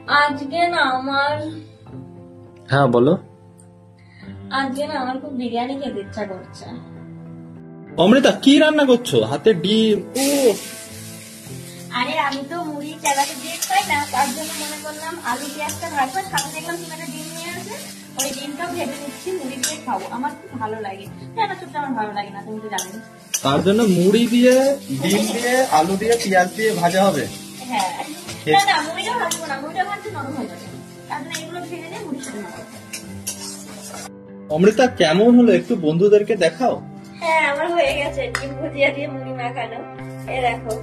আজকে না আমার হ্যাঁ বলো। আজকে না আমার খুব বিরিয়ানি খেতে ইচ্ছা করছে। অমৃতা কি রান্না করছো? হাতে ডিম। ও আরে আমি তো মুড়ি চালাতে দিয়ে খাই না, তার জন্য মনে করলাম আলু পেঁয়াজটা ভাজবো, সাথে দেখলাম তুমি একটা ডিম নিয়ে আসে, ওই ডিমটাও ভেজে নিচ্ছি, মুড়ি দিয়ে খাবো। আমার খুব ভালো লাগে। রান্না করতে আমার ভালো লাগে না, তুমি তো জানো। তার জন্য মুড়ি দিয়ে, ডিম দিয়ে, আলু দিয়ে, পেঁয়াজ দিয়ে ভাজা হবে। হ্যাঁ, না না মুড়িটা ভাজবো না, মুড়িটা ভাজতে নরম হয়ে যাবে, তার জন্য এগুলো ভেজে দিয়ে মুড়ির সাথে খাবো। অমৃতা কেমন হলো একটু বন্ধুদেরকে দেখাও। হ্যাঁ আমার হয়ে গেছে ডিম ভুজিয়া দিয়ে মুড়ি মাখানো। এই দেখো,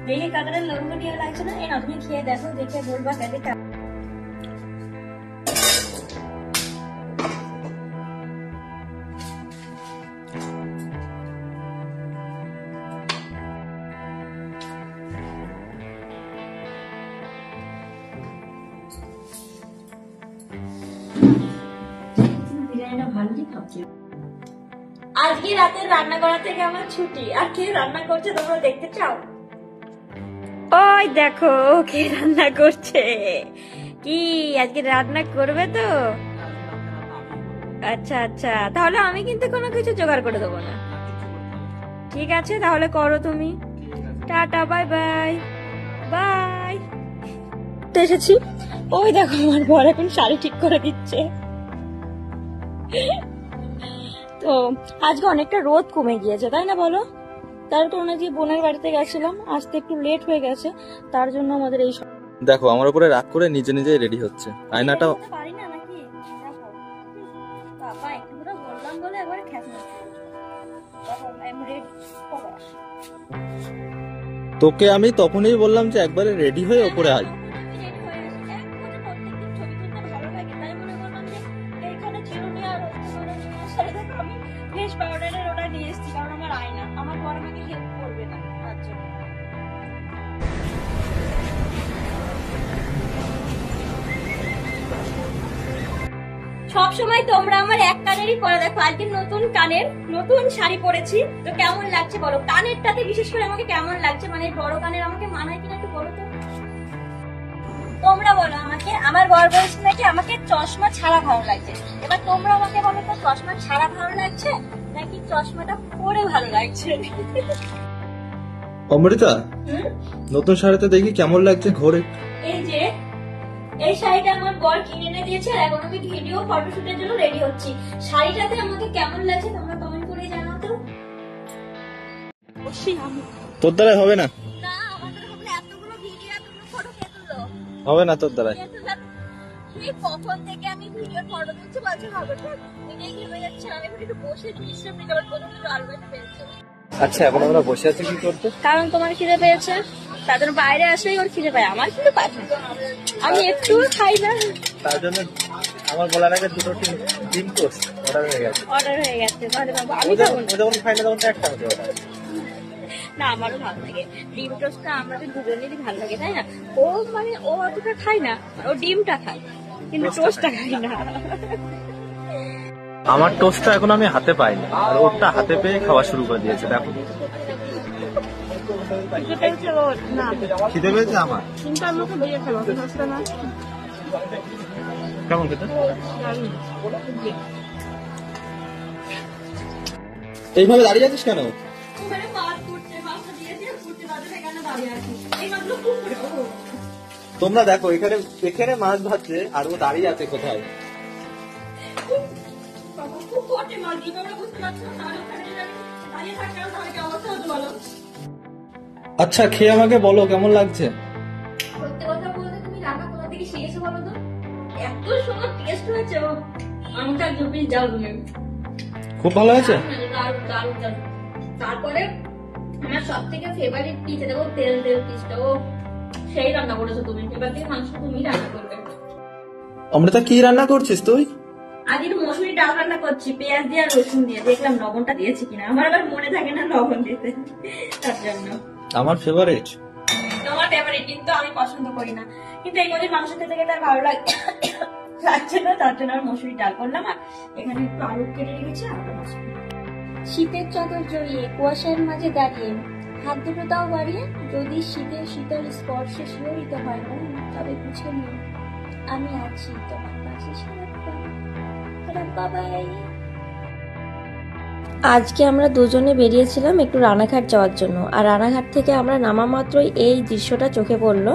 দেখে কাকারের লম্বা দিয়ে লাগছে না? এই না তুমি খেয়ে দেখো, দেখে বলবা খেতে কেমন। বিরিয়ানিটা ভালোই খাচ্ছি। আজকে রাতে রান্না করা থেকে আমার ছুটি। আর কে রান্না করছে তোমরা দেখতে চাও? ওই দেখো কে রান্না করছে। কি আজকে রান্না করবে তো? আচ্ছা আচ্ছা, তাহলে আমি কিন্তু কোনো কিছু জোগাড় করে দেবো না। ঠিক আছে তাহলে করো তুমি। Tata, bye bye. বাই। এসেছি। ওই দেখো আমার বর এখন শাড়ি ঠিক করে দিচ্ছে। তো আজকে অনেকটা রোদ কমে গিয়েছে, তাই না বলো? তার কারণে যে বোনের বাড়িতে গেছিলাম, আসতে একটু লেট হয়ে গেছে, তার জন্য আমাদের এই দেখো আমার উপরে রাগ করে নিজে নিজেই রেডি হচ্ছে। আয়নাটা পারি না নাকি? বাবা একটু করে বললাম বলে একবারে খেতে। তোকে আমি তখনই বললাম যে একবারে রেডি হয়ে ওপরে আয়। সব সময় তোমরা আমার এক কানেরই পরে দেখো, আজকে নতুন কানের নতুন শাড়ি পরেছি। তো কেমন লাগছে বলো? কানেরটাতে বিশেষ করে আমাকে কেমন লাগছে, মানে বড় কানের আমাকে মানায় কিনা একটু বলো তো। তোমরা বলো আমাকে। আমার বর বলছে নাকি আমাকে চশমা ছাড়া ভালো লাগছে। এবার তোমরা আমাকে বলো তো, চশমা ছাড়া ভালো লাগছে নাকি চশমাটা পরে ভালো লাগছে? অমৃতা নতুন শাড়িতে দেখি কেমন লাগছে ঘোরে। এই যে এই শাড়িটা আমার বর কিনে এনে দিয়েছে, আর এখন আমি ভিডিও ফটোশুটের জন্য রেডি হচ্ছি। শাড়িটাতে আমাকে কেমন লাগছে তোমরা কমেন্ট করে জানাও তো। তোর দ্বারা হবে না। না আমাদের হবে এতগুলো ভিডিও এতগুলো ফটো কে তুললো? হবে না তোর দ্বারা। এই কখন থেকে আমি ভিডিও ফটো তুলছি বলছি হবে না, নিজেই ঘেমে যাচ্ছে। আমি একটু বসে বিশ্রাম নিতে পারবো, প্রথমে তো আলু ভাজা পেয়েছে। আচ্ছা এখন আমরা বসে আছি কি করতে? কারণ তোমার খিদে পেয়েছে, তার জন্য বাইরে আসলেই ওর খিদে পায়, আমার কিন্তু পায় না। আমি একটু খাই না, তার জন্য আমার বলার আগে দুটো ডিম টোস্ট অর্ডার হয়ে গেছে। অর্ডার হয়ে গেছে। তাহলে বাবা আমি খাবো না। যখন খাই না তখন একটা হতে পারে না আমারও ভালো লাগে ডিম টোস্টটা, আমাদের দুজনেরই ভালো লাগে, তাই না? ও মানে ও অতটা খায় না, ও ডিমটা খায় কিন্তু টোস্টটা খায় না। আমার টোস্টটা এখন আমি হাতে পাইনি, আর ওরটা হাতে পেয়ে খাওয়া শুরু করে দিয়েছে। দেখো খিদে পেয়েছে আমার। কেমন খেতে? এইভাবে দাঁড়িয়ে আছিস কেন? তোমরা দেখো এখানে এখানে মাছ ভাজছে আর ও দাঁড়িয়ে আছে কোথায়? আচ্ছা খেয়ে আমাকে বলো কেমন লাগছে। সত্যি কথা বলতে তুমি রান্না কোথা থেকে শিখেছো বলো তো? এত সুন্দর টেস্ট হয়েছে। আমটা জুপি যাও তুমি, খুব ভালো হয়েছে। তারপরে আমার সব থেকে ফেভারিট পিস, দেখো তেল তেল পিসটা, ও সেই রান্না করেছো তুমি। এবার থেকে মাংস তুমি রান্না করবে। অমৃতা কি রান্না করছিস তুই? আজ একটু মসুরি ডাল রান্না করছি পেঁয়াজ দিয়ে আর রসুন দিয়ে। দেখলাম লবণটা দিয়েছি কিনা, আমার আবার মনে থাকে না লবণ দিতে, তার জন্য। আমার ফেভারিট। তোমার ফেভারিট কিন্তু আমি পছন্দ করি না, কিন্তু এই মধ্যে মাংস খেতে খেতে আর ভালো লাগছে না, তার জন্য আর মসুরি ডাল করলাম। আর এখানে একটু আলু কেটে রেখেছি। শীতের চাদর জড়িয়ে কুয়াশার মাঝে দাঁড়িয়ে হাত দুটো তাও বাড়িয়ে, যদি শীতের শীতল স্পর্শে শিহরিত হয় মন, তবে বুঝে নিও আমি আছি তোমার পাশে সারাক্ষণ। বাবাই। আজকে আমরা দুজনে বেরিয়েছিলাম একটু রানাঘাট যাওয়ার জন্য, আর রানাঘাট থেকে আমরা নামা মাত্রই এই দৃশ্যটা চোখে পড়লো।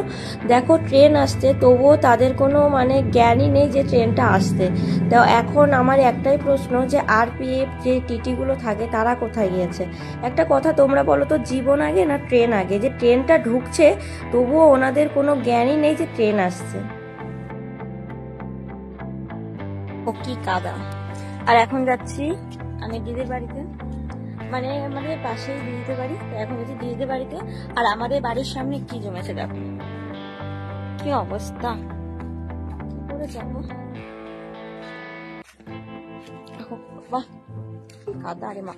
দেখো ট্রেন আসছে, তবুও তাদের কোনো মানে জ্ঞানই নেই যে ট্রেনটা আসছে। তো এখন আমার একটাই প্রশ্ন যে আরপিএফ যে টিটিগুলো থাকে তারা কোথায় গিয়েছে? একটা কথা তোমরা বলো তো, জীবন আগে না ট্রেন আগে? যে ট্রেনটা ঢুকছে তবুও ওনাদের কোনো জ্ঞানই নেই যে ট্রেন আসছে। ও কি কাদা। আর এখন যাচ্ছি আমি দিদির বাড়িতে, মানে আমাদের পাশেই দিদিদের বাড়ি। তো এখন যাচ্ছি দিদিদের বাড়িতে। আর আমাদের বাড়ির সামনে কি জমেছে দেখো, কি অবস্থা, কি করে যাবো? বাহ, কাদা রে মা,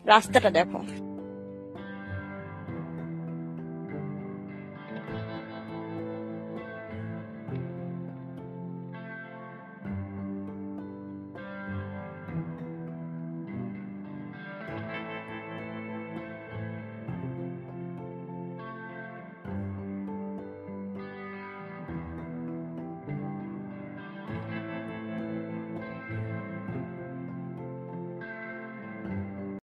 রাস্তাটা দেখো।